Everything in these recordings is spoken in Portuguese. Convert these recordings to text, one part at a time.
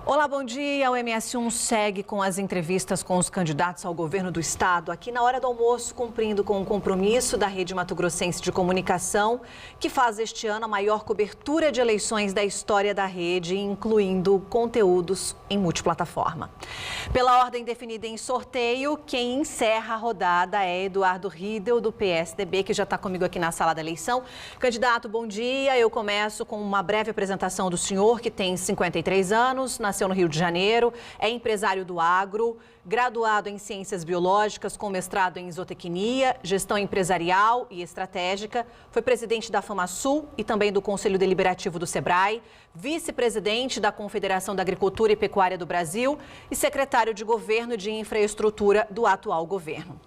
Olá, bom dia. O MS1 segue com as entrevistas com os candidatos ao governo do estado, aqui na hora do almoço, cumprindo com o compromisso da Rede Mato Grossense de Comunicação, que faz este ano a maior cobertura de eleições da história da rede, incluindo conteúdos em multiplataforma. Pela ordem definida em sorteio, quem encerra a rodada é Eduardo Riedel, do PSDB, que já está comigo aqui na sala da eleição. Candidato, bom dia. Eu começo com uma breve apresentação do senhor, que tem 53 anos, nasceu no Rio de Janeiro, é empresário do agro, graduado em Ciências Biológicas com mestrado em Zootecnia, Gestão Empresarial e Estratégica, foi presidente da FamaSul e também do Conselho Deliberativo do Sebrae, vice-presidente da Confederação da Agricultura e Pecuária do Brasil e secretário de Governo de Infraestrutura do atual governo.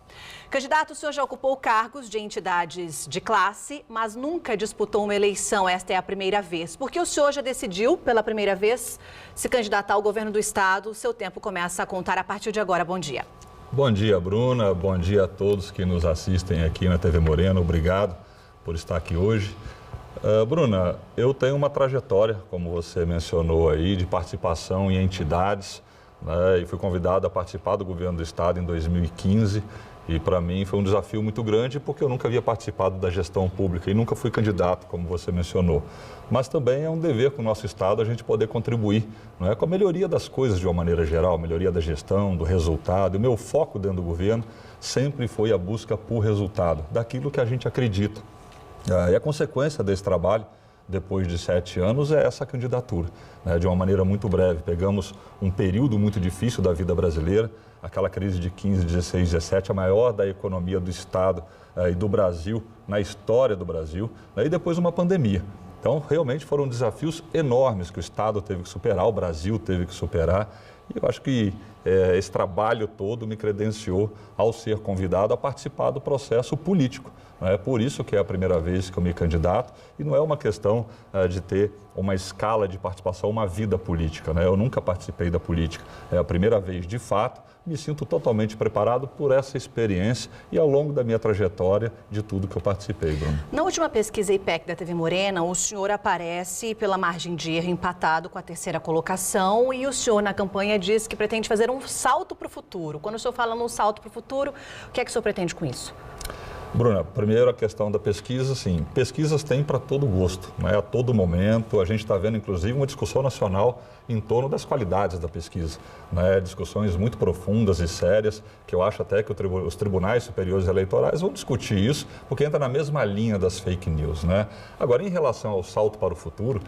Candidato, o senhor já ocupou cargos de entidades de classe, mas nunca disputou uma eleição. Esta é a primeira vez. Porque o senhor já decidiu, pela primeira vez, se candidatar ao governo do estado. O seu tempo começa a contar a partir de agora. Bom dia. Bom dia, Bruna. Bom dia a todos que nos assistem aqui na TV Morena. Obrigado por estar aqui hoje. Bruna, eu tenho uma trajetória, como você mencionou aí, de participação em entidades, né, e fui convidado a participar do governo do estado em 2015. E para mim foi um desafio muito grande porque eu nunca havia participado da gestão pública e nunca fui candidato, como você mencionou. Mas também é um dever com o nosso estado a gente poder contribuir, não é, com a melhoria das coisas de uma maneira geral, melhoria da gestão, do resultado. E o meu foco dentro do governo sempre foi a busca por resultado, daquilo que a gente acredita. E a consequência desse trabalho, depois de 7 anos, é essa candidatura, né, de uma maneira muito breve. Pegamos um período muito difícil da vida brasileira, aquela crise de 15, 16, 17, a maior da economia do estado e do Brasil, na história do Brasil, né, e depois uma pandemia. Então, realmente foram desafios enormes que o estado teve que superar, o Brasil teve que superar. E eu acho que esse trabalho todo me credenciou ao ser convidado a participar do processo político. É por isso que é a primeira vez que eu me candidato e não é uma questão de ter uma escala de participação, uma vida política, né? Eu nunca participei da política, é a primeira vez de fato, me sinto totalmente preparado por essa experiência e ao longo da minha trajetória de tudo que eu participei, Bruno. Na última pesquisa IPEC da TV Morena, o senhor aparece pela margem de erro empatado com a terceira colocação e o senhor na campanha diz que pretende fazer um salto para o futuro. Quando o senhor fala num salto para o futuro, o que é que o senhor pretende com isso? Bruna, primeiro a questão da pesquisa, sim, pesquisas tem para todo gosto, né? A todo momento, a gente está vendo inclusive uma discussão nacional em torno das qualidades da pesquisa, né? Discussões muito profundas e sérias, que eu acho até que os tribunais superiores eleitorais vão discutir isso, porque entra na mesma linha das fake news, né? Agora, em relação ao salto para o futuro,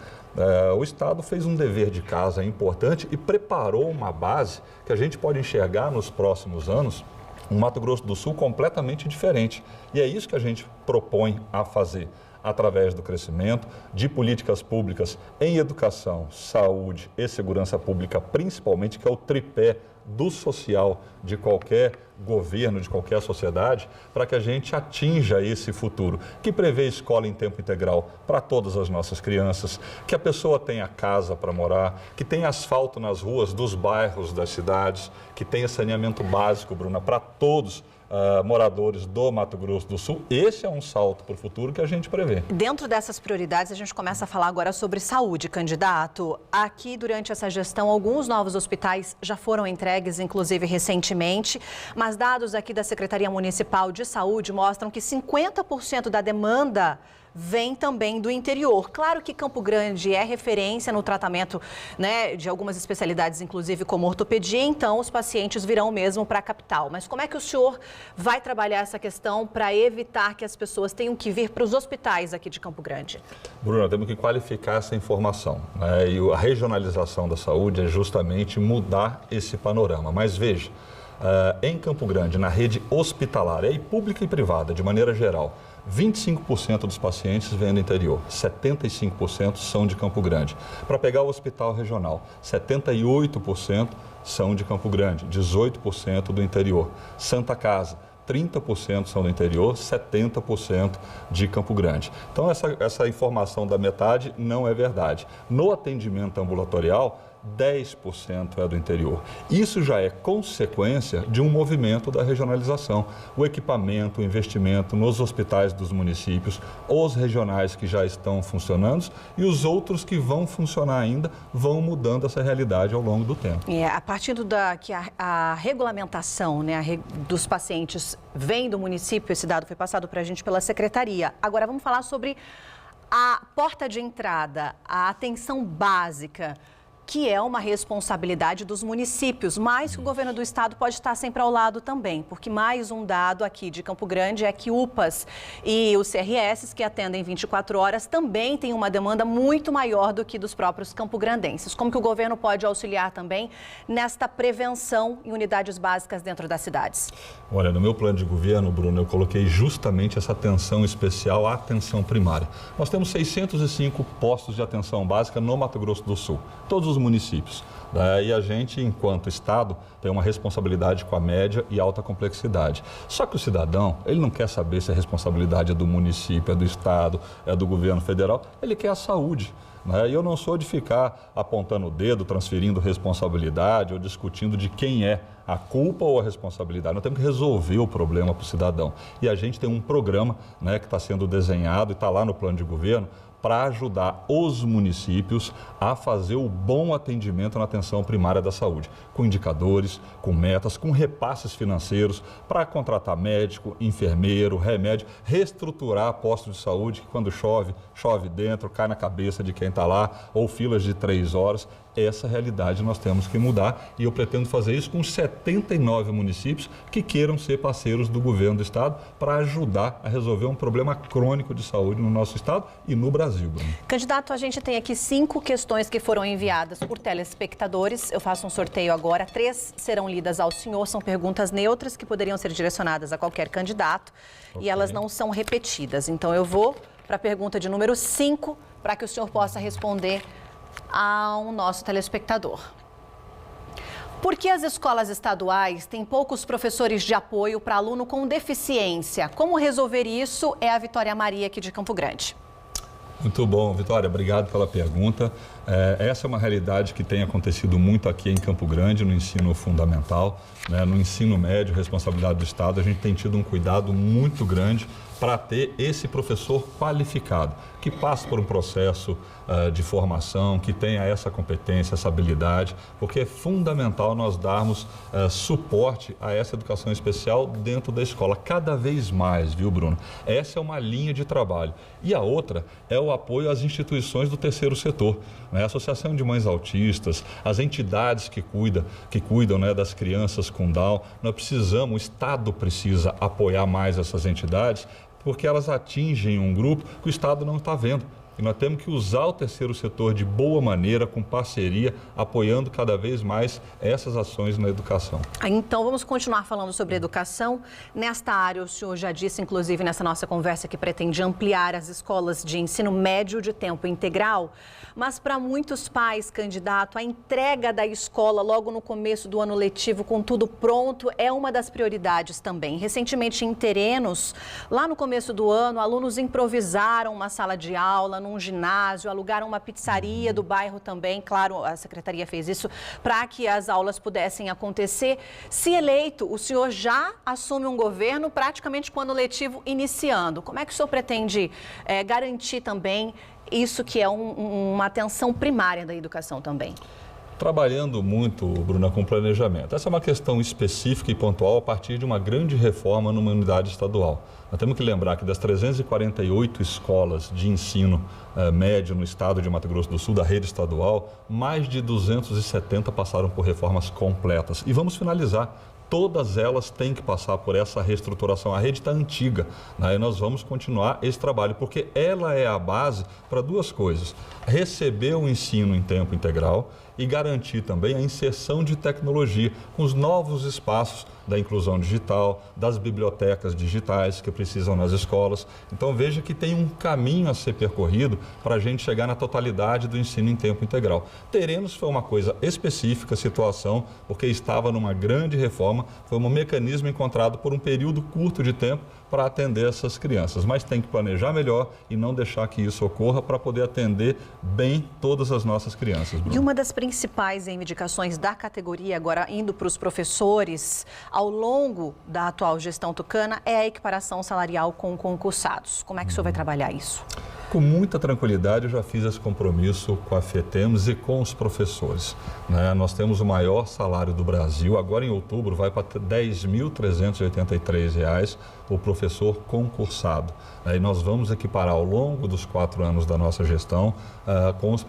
o Estado fez um dever de casa importante e preparou uma base que a gente pode enxergar nos próximos anos um Mato Grosso do Sul completamente diferente. E é isso que a gente propõe a fazer, através do crescimento de políticas públicas em educação, saúde e segurança pública, principalmente, que é o tripé do social de qualquer governo, de qualquer sociedade, para que a gente atinja esse futuro, que prevê escola em tempo integral para todas as nossas crianças, que a pessoa tenha casa para morar, que tenha asfalto nas ruas dos bairros das cidades, que tenha saneamento básico, Bruna, para todos moradores do Mato Grosso do Sul. Esse é um salto para o futuro que a gente prevê. Dentro dessas prioridades, a gente começa a falar agora sobre saúde, candidato. Aqui, durante essa gestão, alguns novos hospitais já foram entregues, inclusive recentemente, mas dados aqui da Secretaria Municipal de Saúde mostram que 50% da demanda vem também do interior. Claro que Campo Grande é referência no tratamento, né, de algumas especialidades, inclusive como ortopedia, então os pacientes virão mesmo para a capital. Mas como é que o senhor vai trabalhar essa questão para evitar que as pessoas tenham que vir para os hospitais aqui de Campo Grande? Bruna, temos que qualificar essa informação, né? E a regionalização da saúde é justamente mudar esse panorama. Mas veja, em Campo Grande, na rede hospitalar, e pública e privada, de maneira geral, 25% dos pacientes vêm do interior, 75% são de Campo Grande. Para pegar o hospital regional, 78% são de Campo Grande, 18% do interior. Santa Casa, 30% são do interior, 70% de Campo Grande. Então, essa informação da metade não é verdade. No atendimento ambulatorial, 10% é do interior. Isso já é consequência de um movimento da regionalização. O equipamento, o investimento nos hospitais dos municípios, os regionais que já estão funcionando e os outros que vão funcionar ainda, vão mudando essa realidade ao longo do tempo. A partir que a regulamentação, né, dos pacientes vem do município, esse dado foi passado para a gente pela secretaria. Agora vamos falar sobre a porta de entrada, a atenção básica, que é uma responsabilidade dos municípios, mas que o governo do estado pode estar sempre ao lado também, porque mais um dado aqui de Campo Grande é que UPAs e os CRS, que atendem 24 horas, também têm uma demanda muito maior do que dos próprios campograndenses. Como que o governo pode auxiliar também nesta prevenção em unidades básicas dentro das cidades? Olha, no meu plano de governo, Bruno, eu coloquei justamente essa atenção especial à atenção primária. Nós temos 605 postos de atenção básica no Mato Grosso do Sul, todos os municípios. E a gente, enquanto Estado, tem uma responsabilidade com a média e alta complexidade. Só que o cidadão, ele não quer saber se a responsabilidade é do município, é do Estado, é do governo federal, ele quer a saúde. E eu não sou de ficar apontando o dedo, transferindo responsabilidade ou discutindo de quem é a culpa ou a responsabilidade. Nós temos que resolver o problema para o cidadão. E a gente tem um programa, né, que está sendo desenhado e está lá no plano de governo para ajudar os municípios a fazer o bom atendimento na atenção primária da saúde, com indicadores, com metas, com repasses financeiros, para contratar médico, enfermeiro, remédio, reestruturar postos de saúde que quando chove, chove dentro, cai na cabeça de quem está lá, ou filas de 3 horas. Essa realidade nós temos que mudar e eu pretendo fazer isso com 79 municípios que queiram ser parceiros do governo do estado para ajudar a resolver um problema crônico de saúde no nosso estado e no Brasil, Bruno. Candidato, a gente tem aqui 5 questões que foram enviadas por telespectadores. Eu faço um sorteio agora, 3 serão lidas ao senhor, são perguntas neutras que poderiam ser direcionadas a qualquer candidato e elas não são repetidas. Então eu vou para a pergunta de número 5 para que o senhor possa responder ao nosso telespectador. Por que as escolas estaduais têm poucos professores de apoio para aluno com deficiência? Como resolver isso? É a Vitória Maria aqui de Campo Grande. Muito bom, Vitória, obrigado pela pergunta. Essa é uma realidade que tem acontecido muito aqui em Campo Grande, no ensino fundamental, né? No ensino médio, responsabilidade do Estado. A gente tem tido um cuidado muito grande para ter esse professor qualificado, que passe por um processo de formação, que tenha essa competência, essa habilidade, porque é fundamental nós darmos suporte a essa educação especial dentro da escola, cada vez mais, viu, Bruno? Essa é uma linha de trabalho. E a outra é o apoio às instituições do terceiro setor, né? A Associação de Mães Autistas, as entidades que cuidam, né, das crianças com Down. Nós precisamos, o Estado precisa apoiar mais essas entidades, porque elas atingem um grupo que o Estado não está vendo. E nós temos que usar o terceiro setor de boa maneira, com parceria, apoiando cada vez mais essas ações na educação. Então, vamos continuar falando sobre educação. Nesta área, o senhor já disse, inclusive, nessa nossa conversa, que pretende ampliar as escolas de ensino médio de tempo integral. Mas, para muitos pais, candidato, a entrega da escola logo no começo do ano letivo, com tudo pronto, é uma das prioridades também. Recentemente, em Terenos, lá no começo do ano, alunos improvisaram uma sala de aula num ginásio, alugaram uma pizzaria do bairro também, claro, a secretaria fez isso para que as aulas pudessem acontecer. Se eleito, o senhor já assume um governo praticamente com o ano letivo iniciando. Como é que o senhor pretende garantir também isso que é uma atenção primária da educação também? Trabalhando muito, Bruna, com planejamento. Essa é uma questão específica e pontual a partir de uma grande reforma numa unidade estadual. Nós temos que lembrar que das 348 escolas de ensino médio no estado de Mato Grosso do Sul, da rede estadual, mais de 270 passaram por reformas completas. E vamos finalizar. Todas elas têm que passar por essa reestruturação. A rede está antiga, né? E nós vamos continuar esse trabalho, porque ela é a base para 2 coisas. Receber o ensino em tempo integral e garantir também a inserção de tecnologia com os novos espaços da inclusão digital, das bibliotecas digitais que precisam nas escolas. Então veja que tem um caminho a ser percorrido para a gente chegar na totalidade do ensino em tempo integral. Terenos foi uma coisa específica, situação, porque estava numa grande reforma, foi um mecanismo encontrado por um período curto de tempo para atender essas crianças, mas tem que planejar melhor e não deixar que isso ocorra para poder atender bem todas as nossas crianças. Bruno. E uma das principais reivindicações da categoria, agora indo para os professores, ao longo da atual gestão tucana, é a equiparação salarial com concursados. Como é que o senhor vai trabalhar isso? Com muita tranquilidade, eu já fiz esse compromisso com a FETEMS e com os professores. Nós temos o maior salário do Brasil. Agora, em outubro, vai para R$ 10.383 o professor concursado. E nós vamos equiparar ao longo dos 4 anos da nossa gestão com os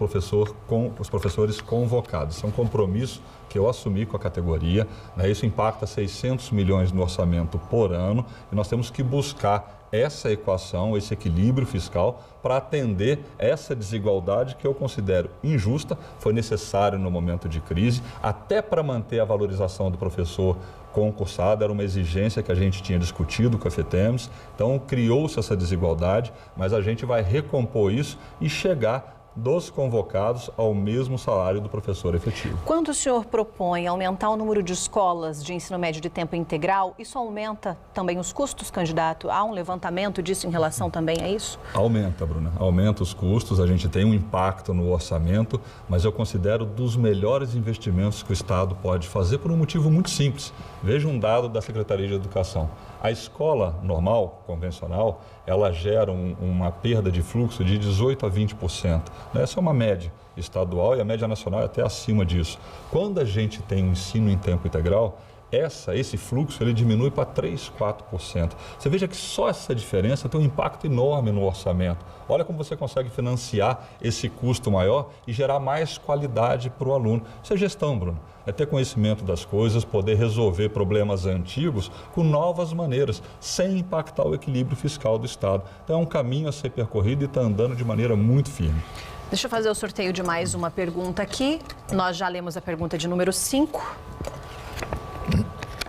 professores convocados. Isso é um compromisso que eu assumi com a categoria. Isso impacta 600 milhões no orçamento por ano e nós temos que buscar essa equação, esse equilíbrio fiscal para atender essa desigualdade que eu considero injusta, foi necessário no momento de crise, até para manter a valorização do professor concursado, era uma exigência que a gente tinha discutido com a FETEMS, então criou-se essa desigualdade, mas a gente vai recompor isso e chegar dos convocados ao mesmo salário do professor efetivo. Quando o senhor propõe aumentar o número de escolas de ensino médio de tempo integral, isso aumenta também os custos, candidato? Há um levantamento disso em relação também a isso? Aumenta, Bruna. Aumenta os custos, a gente tem um impacto no orçamento, mas eu considero dos melhores investimentos que o Estado pode fazer por um motivo muito simples. Veja um dado da Secretaria de Educação. A escola normal, convencional, ela gera uma perda de fluxo de 18% a 20%. Essa é uma média estadual e a média nacional é até acima disso. Quando a gente tem um ensino em tempo integral, esse fluxo ele diminui para 3%, 4%. Você veja que só essa diferença tem um impacto enorme no orçamento. Olha como você consegue financiar esse custo maior e gerar mais qualidade para o aluno. Isso é gestão, Bruno. É ter conhecimento das coisas, poder resolver problemas antigos com novas maneiras, sem impactar o equilíbrio fiscal do Estado. Então é um caminho a ser percorrido e está andando de maneira muito firme. Deixa eu fazer o sorteio de mais uma pergunta aqui. Nós já lemos a pergunta de número 5.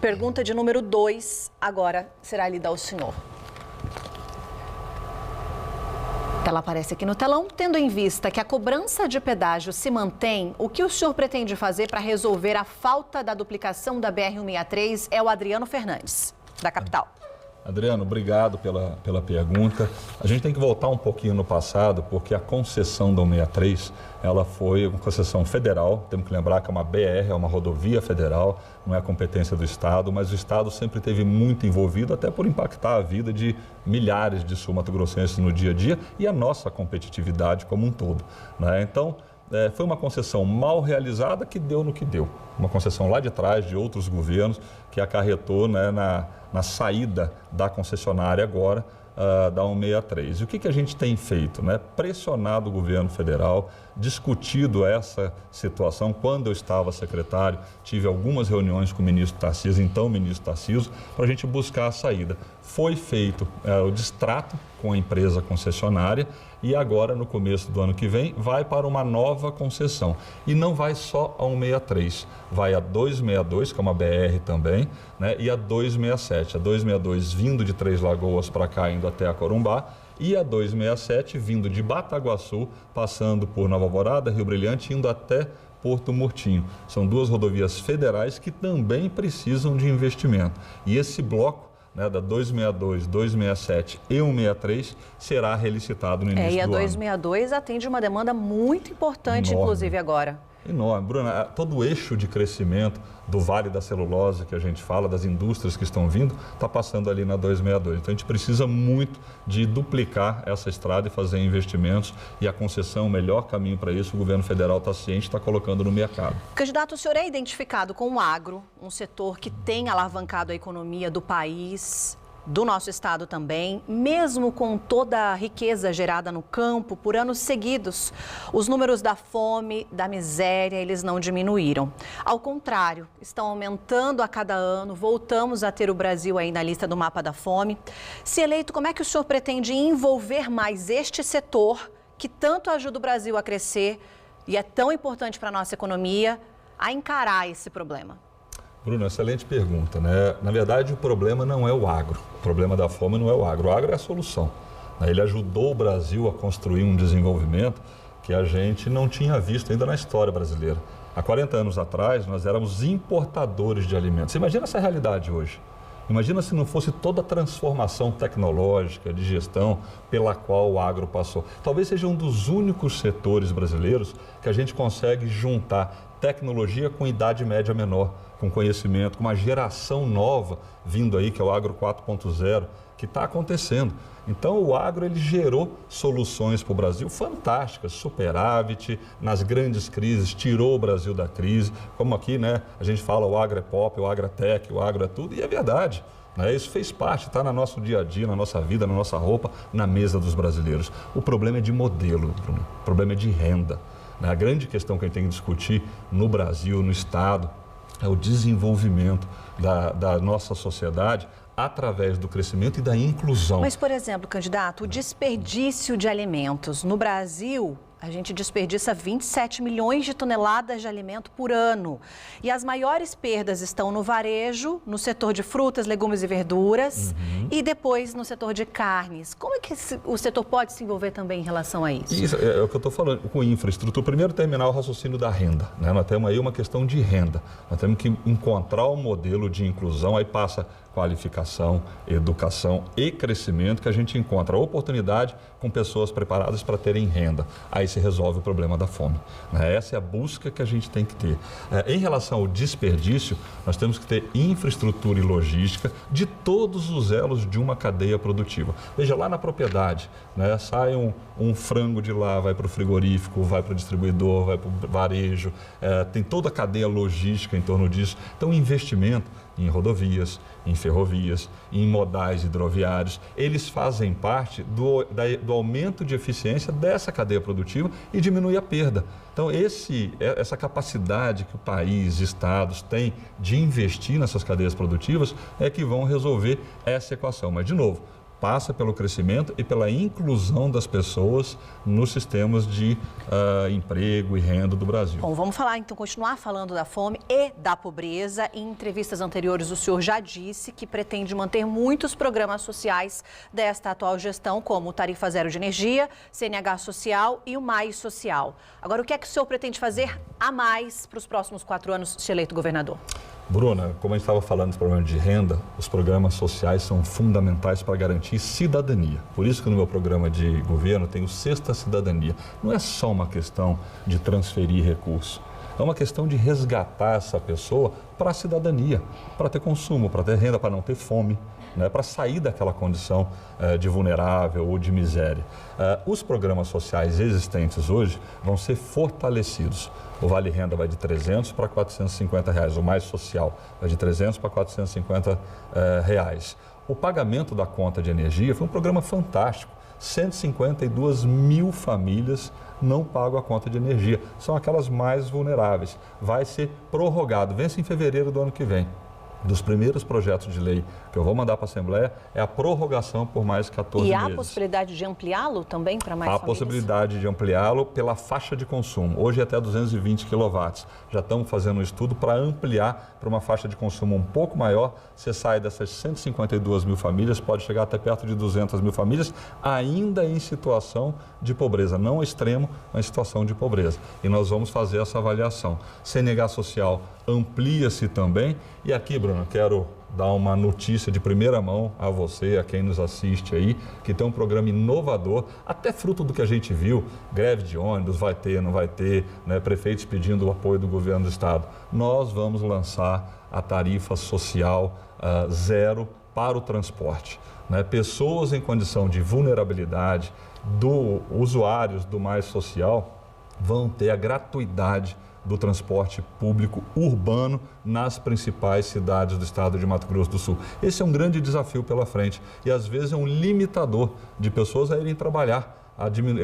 Pergunta de número 2, agora será lida ao senhor. Ela aparece aqui no telão. Tendo em vista que a cobrança de pedágio se mantém, o que o senhor pretende fazer para resolver a falta da duplicação da BR-163? É o Adriano Fernandes, da capital. Adriano, obrigado pela pergunta. A gente tem que voltar um pouquinho no passado, porque a concessão da 163, ela foi uma concessão federal. Temos que lembrar que é uma BR, é uma rodovia federal, não é competência do Estado, mas o Estado sempre esteve muito envolvido, até por impactar a vida de milhares de sul-mato-grossenses no dia a dia e a nossa competitividade como um todo. Então, foi uma concessão mal realizada que deu no que deu. Uma concessão lá de trás de outros governos que acarretou na saída da concessionária agora da 163. E o que a gente tem feito? Pressionado o governo federal, discutido essa situação. Quando eu estava secretário, tive algumas reuniões com o ministro Tarcísio, então o ministro Tarcísio, para a gente buscar a saída. Foi feito o distrato com a empresa concessionária e agora, no começo do ano que vem, vai para uma nova concessão. E não vai só a 163, vai a 262, que é uma BR também, e a 267. A 262 vindo de Três Lagoas para cá, indo até a Corumbá, e a 267 vindo de Bataguaçu, passando por Nova Alvorada, Rio Brilhante, indo até Porto Murtinho. São duas rodovias federais que também precisam de investimento. E esse bloco da 262, 267 e 163 será relicitado no início do ano. E a 262 atende uma demanda muito importante, enorme, inclusive agora. Enorme. Bruna, todo o eixo de crescimento do Vale da Celulose que a gente fala, das indústrias que estão vindo, está passando ali na 262. Então a gente precisa muito de duplicar essa estrada e fazer investimentos, e a concessão, o melhor caminho para isso, o governo federal está ciente, está colocando no mercado. Candidato, o senhor é identificado com o agro, um setor que tem alavancado a economia do país, do nosso estado também, mesmo com toda a riqueza gerada no campo por anos seguidos. Os números da fome, da miséria, eles não diminuíram. Ao contrário, estão aumentando a cada ano, voltamos a ter o Brasil aí na lista do mapa da fome. Se eleito, como é que o senhor pretende envolver mais este setor que tanto ajuda o Brasil a crescer e é tão importante para a nossa economia, a encarar esse problema? Bruno, excelente pergunta, Na verdade, o problema não é o agro. O problema da fome não é o agro. O agro é a solução. Ele ajudou o Brasil a construir um desenvolvimento que a gente não tinha visto ainda na história brasileira. Há 40 anos atrás, nós éramos importadores de alimentos. Você imagina essa realidade hoje. Imagina se não fosse toda a transformação tecnológica de gestão pela qual o agro passou. Talvez seja um dos únicos setores brasileiros que a gente consegue juntar tecnologia com idade média menor, com conhecimento, com uma geração nova vindo aí, que é o Agro 4.0, que está acontecendo. Então, o agro ele gerou soluções para o Brasil fantásticas, superávit, nas grandes crises, tirou o Brasil da crise. Como aqui, né, a gente fala o agro é pop, o agro é tech, o agro é tudo, e é verdade. Né? Isso fez parte, está no nosso dia a dia, na nossa vida, na nossa roupa, na mesa dos brasileiros. O problema é de modelo, Bruno. O problema é de renda. A grande questão que a gente tem que discutir no Brasil, no Estado, é o desenvolvimento da nossa sociedade através do crescimento e da inclusão. Mas, por exemplo, candidato, o desperdício de alimentos. No Brasil, a gente desperdiça 27 milhões de toneladas de alimento por ano. E as maiores perdas estão no varejo, no setor de frutas, legumes e verduras e depois no setor de carnes. Como é que o setor pode se envolver também em relação a isso? Isso é o que eu estou falando com infraestrutura. Primeiro, terminar o raciocínio da renda. Né? Nós temos aí uma questão de renda. Nós temos que encontrar um modelo de inclusão, aí passa qualificação, educação e crescimento, que a gente encontra oportunidade com pessoas preparadas para terem renda. Aí se resolve o problema da fome. Né? Essa é a busca que a gente tem que ter. Em relação ao desperdício, nós temos que ter infraestrutura e logística de todos os elos de uma cadeia produtiva. Veja, lá na propriedade, né? Sai um frango de lá, vai para o frigorífico, vai para o distribuidor, vai para o varejo, tem toda a cadeia logística em torno disso. Então, investimento em rodovias, em ferrovias, em modais hidroviários, eles fazem parte do aumento de eficiência dessa cadeia produtiva e diminui a perda. Então, essa capacidade que o país, estados têm de investir nessas cadeias produtivas é que vão resolver essa equação. Mas, de novo, passa pelo crescimento e pela inclusão das pessoas nos sistemas de emprego e renda do Brasil. Bom, vamos falar, então, continuar falando da fome e da pobreza. Em entrevistas anteriores, o senhor já disse que pretende manter muitos programas sociais desta atual gestão, como o Tarifa Zero de Energia, CNH Social e o Mais Social. Agora, o que é que o senhor pretende fazer a mais para os próximos 4 anos, se eleito governador? Bruna, como a gente estava falando dos problemas de renda, os programas sociais são fundamentais para garantir cidadania. Por isso que no meu programa de governo tem o Sexta Cidadania. Não é só uma questão de transferir recursos, é uma questão de resgatar essa pessoa para a cidadania, para ter consumo, para ter renda, para não ter fome, né, para sair daquela condição de vulnerável ou de miséria. Os programas sociais existentes hoje vão ser fortalecidos. O Vale Renda vai de R$300 para R$450, o Mais Social vai de R$300 para R$450. O pagamento da conta de energia foi um programa fantástico. 152 mil famílias não pagam a conta de energia. São aquelas mais vulneráveis. Vai ser prorrogado, vence em fevereiro do ano que vem. Dos primeiros projetos de lei que eu vou mandar para a Assembleia é a prorrogação por mais 14 meses. E há a possibilidade de ampliá-lo também para mais famílias? Há a possibilidade de ampliá-lo pela faixa de consumo. Hoje é até 220 kW. Já estamos fazendo um estudo para ampliar para uma faixa de consumo um pouco maior. Você sai dessas 152 mil famílias, pode chegar até perto de 200 mil famílias, ainda em situação de pobreza. Não extremo, mas em situação de pobreza. E nós vamos fazer essa avaliação. CNH Social amplia-se também. E aqui, Bruno, quero dar uma notícia de primeira mão a você, a quem nos assiste aí, que tem um programa inovador, até fruto do que a gente viu, greve de ônibus, vai ter, não vai ter, né, prefeitos pedindo o apoio do governo do estado. Nós vamos lançar a tarifa social zero para o transporte. Né? Pessoas em condição de vulnerabilidade, usuários do Mais Social, vão ter a gratuidade do transporte público urbano nas principais cidades do estado de Mato Grosso do Sul. Esse é um grande desafio pela frente e às vezes é um limitador de pessoas a irem trabalhar,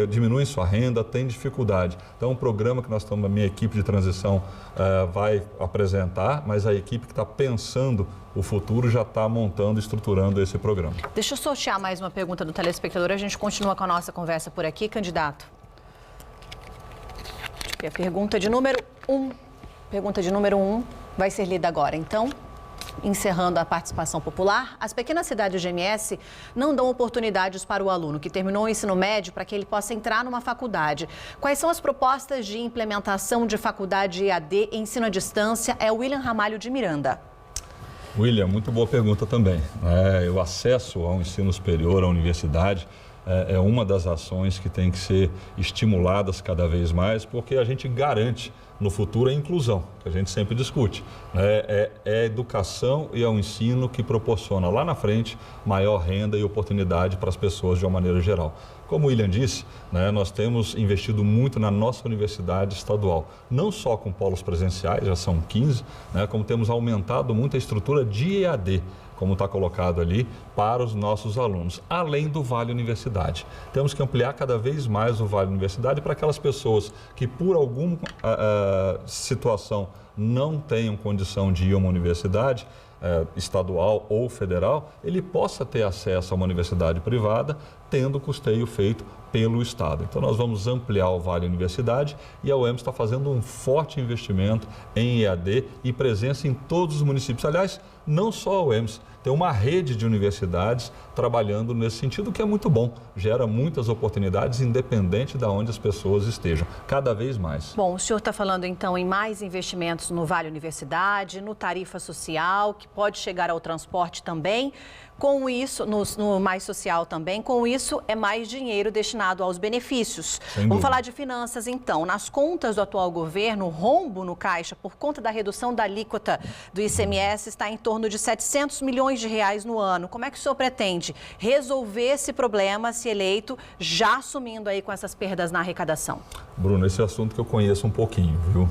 diminuem sua renda, têm dificuldade. Então, um programa que nós estamos, a minha equipe de transição vai apresentar, mas a equipe que está pensando o futuro já está montando e estruturando esse programa. Deixa eu sortear mais uma pergunta do telespectador, a gente continua com a nossa conversa por aqui, candidato. A pergunta de número 1. Pergunta de número 1 vai ser lida agora. Então, encerrando a participação popular, as pequenas cidades de MS não dão oportunidades para o aluno que terminou o ensino médio para que ele possa entrar numa faculdade. Quais são as propostas de implementação de faculdade EAD, ensino à distância? É o William Ramalho de Miranda. William, muito boa pergunta também. O acesso ao ensino superior, à universidade, é uma das ações que tem que ser estimuladas cada vez mais, porque a gente garante no futuro a inclusão, que a gente sempre discute. É a educação e é o ensino que proporciona lá na frente maior renda e oportunidade para as pessoas de uma maneira geral. Como o William disse, nós temos investido muito na nossa universidade estadual, não só com polos presenciais, já são 15, como temos aumentado muito a estrutura de EAD, como está colocado ali, para os nossos alunos, além do Vale Universidade. Temos que ampliar cada vez mais o Vale Universidade para aquelas pessoas que, por alguma situação, não tenham condição de ir a uma universidade estadual ou federal, ele possa ter acesso a uma universidade privada, tendo o custeio feito pelo Estado. Então, nós vamos ampliar o Vale Universidade e a UEMS está fazendo um forte investimento em EAD e presença em todos os municípios. Aliás, não só a UEMS, tem uma rede de universidades trabalhando nesse sentido, que é muito bom, gera muitas oportunidades, independente de onde as pessoas estejam, cada vez mais. Bom, o senhor está falando então em mais investimentos no Vale Universidade, no tarifa social, que pode chegar ao transporte também. Com isso, no mais social também, com isso é mais dinheiro destinado aos benefícios. Vamos falar de finanças então. Nas contas do atual governo, o rombo no caixa por conta da redução da alíquota do ICMS está em torno de 700 milhões de reais no ano. Como é que o senhor pretende resolver esse problema, se eleito, já assumindo aí com essas perdas na arrecadação? Bruno, esse é um assunto que eu conheço um pouquinho, viu?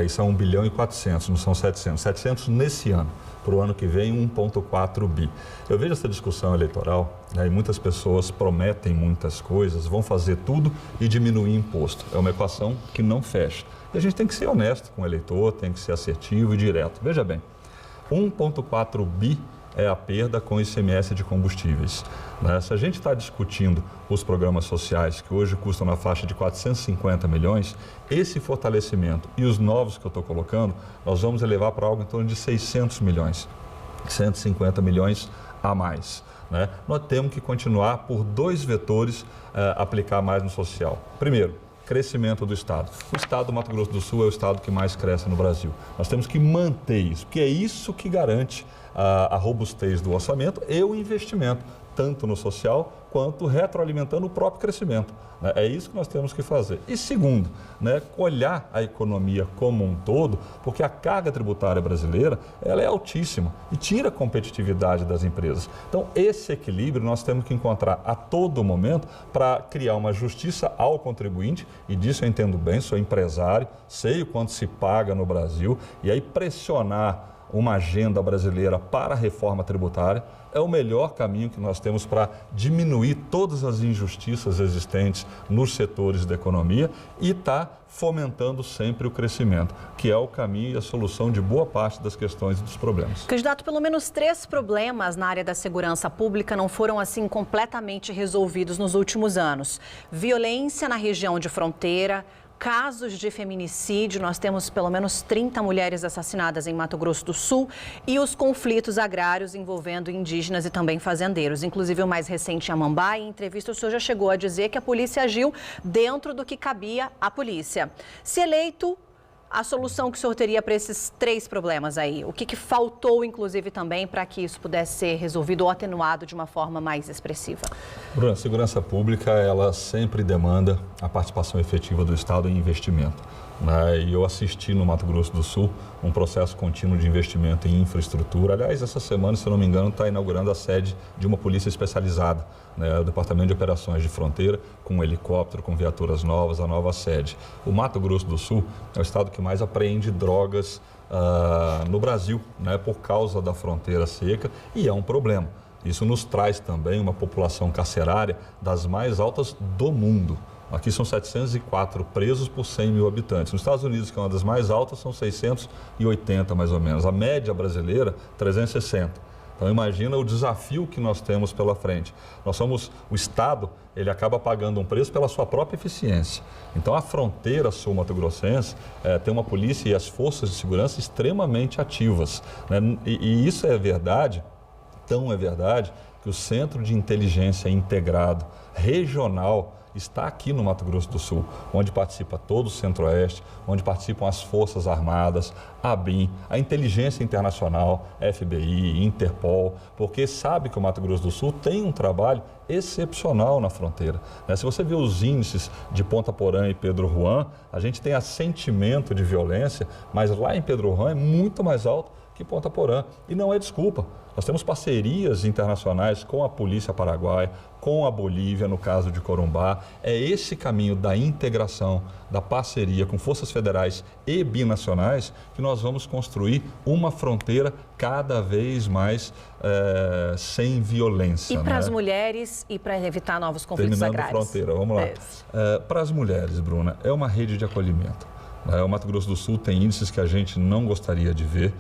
Isso é 1 bilhão e 400, não são 700. 700 nesse ano. Para o ano que vem, 1,4 bi. Eu vejo essa discussão eleitoral, e muitas pessoas prometem muitas coisas, vão fazer tudo e diminuir imposto. É uma equação que não fecha. E a gente tem que ser honesto com o eleitor, tem que ser assertivo e direto. Veja bem, 1,4 bi é a perda com ICMS de combustíveis. Se a gente está discutindo os programas sociais, que hoje custam na faixa de 450 milhões, esse fortalecimento e os novos que eu estou colocando, nós vamos elevar para algo em torno de 600 milhões, 150 milhões a mais. Nós temos que continuar por dois vetores aplicar mais no social. Primeiro, crescimento do Estado. O Estado do Mato Grosso do Sul é o Estado que mais cresce no Brasil. Nós temos que manter isso, porque é isso que garante a robustez do orçamento e o investimento, tanto no social quanto retroalimentando o próprio crescimento. É isso que nós temos que fazer. E segundo, olhar a economia como um todo, porque a carga tributária brasileira ela é altíssima e tira a competitividade das empresas. Então, esse equilíbrio nós temos que encontrar a todo momento para criar uma justiça ao contribuinte, e disso eu entendo bem, sou empresário, sei o quanto se paga no Brasil, e aí pressionar uma agenda brasileira para a reforma tributária é o melhor caminho que nós temos para diminuir todas as injustiças existentes nos setores da economia e fomentando sempre o crescimento, que é o caminho e a solução de boa parte das questões e dos problemas. Candidato, pelo menos 3 problemas na área da segurança pública não foram assim completamente resolvidos nos últimos anos. Violência na região de fronteira, casos de feminicídio, nós temos pelo menos 30 mulheres assassinadas em Mato Grosso do Sul, e os conflitos agrários envolvendo indígenas e também fazendeiros. Inclusive o mais recente em Amambá, em entrevista o senhor já chegou a dizer que a polícia agiu dentro do que cabia à polícia. Se eleito, a solução que o senhor teria para esses 3 problemas aí? O que faltou, inclusive, também para que isso pudesse ser resolvido ou atenuado de uma forma mais expressiva? Bruno, a segurança pública, ela sempre demanda a participação efetiva do Estado em investimento. E eu assisti no Mato Grosso do Sul um processo contínuo de investimento em infraestrutura. Aliás, essa semana, se eu não me engano, está inaugurando a sede de uma polícia especializada, o Departamento de Operações de Fronteira, com um helicóptero, com viaturas novas, a nova sede. O Mato Grosso do Sul é o estado que mais apreende drogas no Brasil, por causa da fronteira seca, e é um problema. Isso nos traz também uma população carcerária das mais altas do mundo. Aqui são 704 presos por 100 mil habitantes. Nos Estados Unidos, que é uma das mais altas, são 680 mais ou menos. A média brasileira, 360. Então imagina o desafio que nós temos pela frente. O Estado, ele acaba pagando um preço pela sua própria eficiência. Então a fronteira sul-mato-grossense tem uma polícia e as forças de segurança extremamente ativas. E isso é verdade, tão é verdade, que o Centro de Inteligência Integrado Regional está aqui no Mato Grosso do Sul, onde participa todo o Centro-Oeste, onde participam as Forças Armadas, a ABIN, a Inteligência Internacional, FBI, Interpol, porque sabe que o Mato Grosso do Sul tem um trabalho excepcional na fronteira. Se você vê os índices de Ponta Porã e Pedro Juan, a gente tem assentimento de violência, mas lá em Pedro Juan é muito mais alto que Ponta Porã. E não é desculpa. Nós temos parcerias internacionais com a Polícia Paraguaia, com a Bolívia, no caso de Corumbá. É esse caminho da integração, da parceria com forças federais e binacionais que nós vamos construir uma fronteira cada vez mais sem violência. E para as mulheres e para evitar novos conflitos agrários? Terminando fronteira, vamos lá. Para as mulheres, Bruna, é uma rede de acolhimento. O Mato Grosso do Sul tem índices que a gente não gostaria de ver,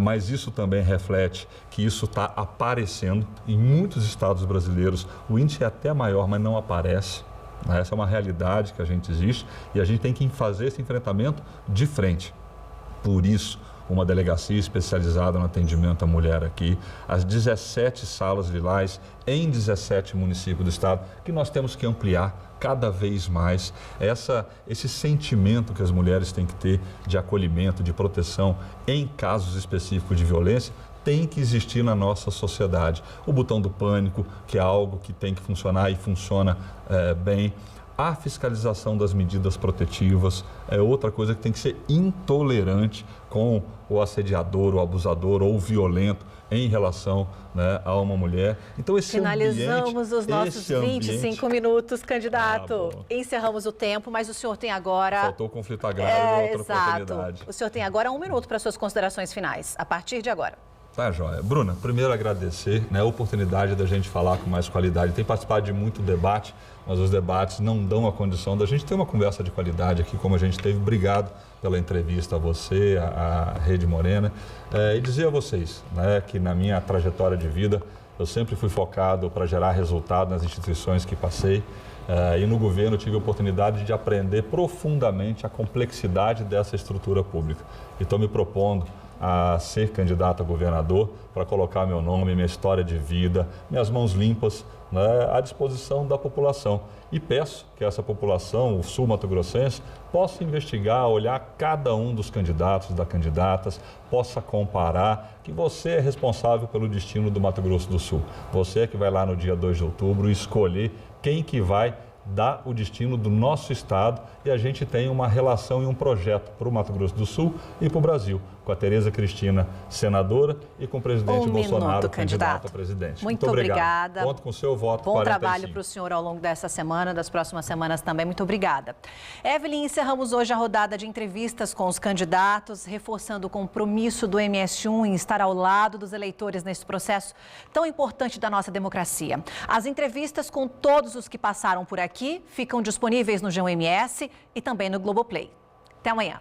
mas isso também reflete que isso está aparecendo em muitos estados brasileiros. O índice é até maior, mas não aparece. Essa é uma realidade que a gente existe e a gente tem que fazer esse enfrentamento de frente. Por isso, uma delegacia especializada no atendimento à mulher aqui, as 17 salas lilás em 17 municípios do estado, que nós temos que ampliar cada vez mais esse sentimento que as mulheres têm que ter de acolhimento, de proteção em casos específicos de violência, tem que existir na nossa sociedade. O botão do pânico, que é algo que tem que funcionar e funciona bem. A fiscalização das medidas protetivas é outra coisa que tem que ser intolerante com o assediador, o abusador ou o violento em relação a uma mulher. Então, Finalizamos os nossos 25 minutos, candidato. Encerramos o tempo, mas o senhor tem agora... Faltou o conflito agrário, outra oportunidade. O senhor tem agora 1 minuto para suas considerações finais, a partir de agora. Tá, joia. Bruna, primeiro agradecer a oportunidade da gente falar com mais qualidade. Tem participado de muito debate, mas os debates não dão a condição da gente ter uma conversa de qualidade aqui, como a gente teve. Obrigado pela entrevista a você, a Rede Morena. E dizer a vocês que na minha trajetória de vida, eu sempre fui focado para gerar resultado nas instituições que passei. E no governo tive a oportunidade de aprender profundamente a complexidade dessa estrutura pública. E estou me propondo a ser candidato a governador para colocar meu nome, minha história de vida, minhas mãos limpas à disposição da população. E peço que essa população, o sul-mato-grossense, possa investigar, olhar cada um dos candidatos, das candidatas, possa comparar, que você é responsável pelo destino do Mato Grosso do Sul. Você é que vai lá no dia 2 de outubro escolher quem que vai dar o destino do nosso estado, e a gente tem uma relação e um projeto para o Mato Grosso do Sul e para o Brasil, com a Tereza Cristina, senadora, e com o presidente Bolsonaro, candidato a presidente. Muito obrigada. Conto com o seu voto. Bom 45. trabalho para o senhor ao longo dessa semana, das próximas semanas também. Muito obrigada. Evelyn, encerramos hoje a rodada de entrevistas com os candidatos, reforçando o compromisso do MS1 em estar ao lado dos eleitores nesse processo tão importante da nossa democracia. As entrevistas com todos os que passaram por aqui ficam disponíveis no G1 MS e também no Globoplay. Até amanhã.